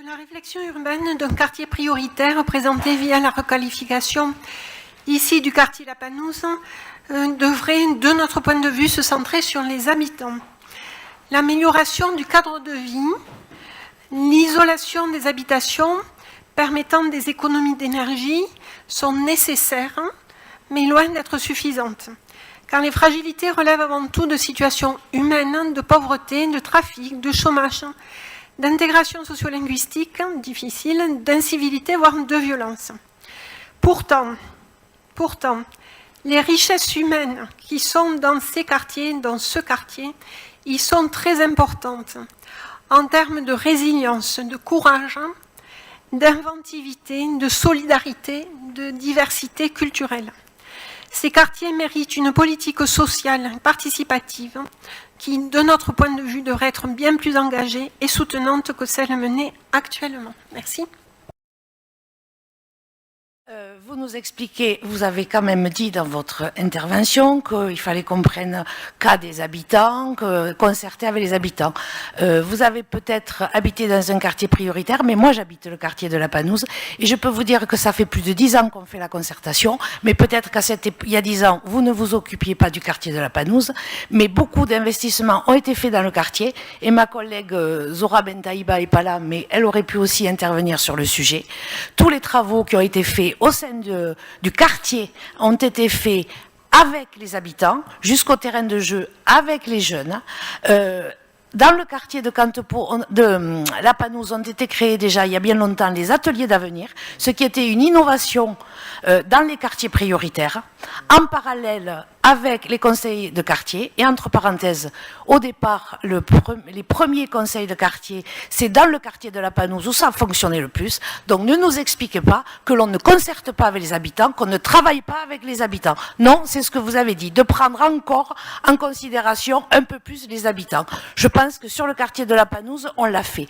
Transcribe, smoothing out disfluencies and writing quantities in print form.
La réflexion urbaine d'un quartier prioritaire présenté via la requalification ici du quartier La Panouse devrait, de notre point de vue, se centrer sur les habitants. L'amélioration du cadre de vie, l'isolation des habitations permettant des économies d'énergie sont nécessaires, mais loin d'être suffisantes. Car les fragilités relèvent avant tout de situations humaines, de pauvreté, de trafic, de chômage, d'intégration sociolinguistique difficile, d'incivilité, voire de violence. Pourtant, les richesses humaines qui sont dans ces quartiers, dans ce quartier, ils sont très importantes en termes de résilience, de courage, d'inventivité, de solidarité, de diversité culturelle. Ces quartiers méritent une politique sociale participative qui, de notre point de vue, devrait être bien plus engagée et soutenante que celle menée actuellement. Merci. Vous nous expliquez, vous avez quand même dit dans votre intervention qu'il fallait qu'on prenne cas des habitants, concerter avec les habitants. Vous avez peut-être habité dans un quartier prioritaire, mais moi j'habite le quartier de La Panouse et je peux vous dire que ça fait plus de 10 ans qu'on fait la concertation, mais peut-être il y a 10 ans, vous ne vous occupiez pas du quartier de La Panouse, mais beaucoup d'investissements ont été faits dans le quartier et ma collègue Zora Bentaïba n'est pas là, mais elle aurait pu aussi intervenir sur le sujet. Tous les travaux qui ont été faits au sein du quartier ont été faits avec les habitants, jusqu'au terrain de jeu avec les jeunes. Dans le quartier de La Panouse ont été créés déjà il y a bien longtemps les ateliers d'avenir, ce qui était une innovation dans les quartiers prioritaires, en parallèle avec les conseils de quartier. Et entre parenthèses, au départ, les premiers conseils de quartier, c'est dans le quartier de La Panouse où ça a fonctionné le plus. Donc ne nous expliquez pas que l'on ne concerte pas avec les habitants, qu'on ne travaille pas avec les habitants. Non, c'est ce que vous avez dit, de prendre encore en considération un peu plus les habitants. Je pense que sur le quartier de La Panouse, on l'a fait.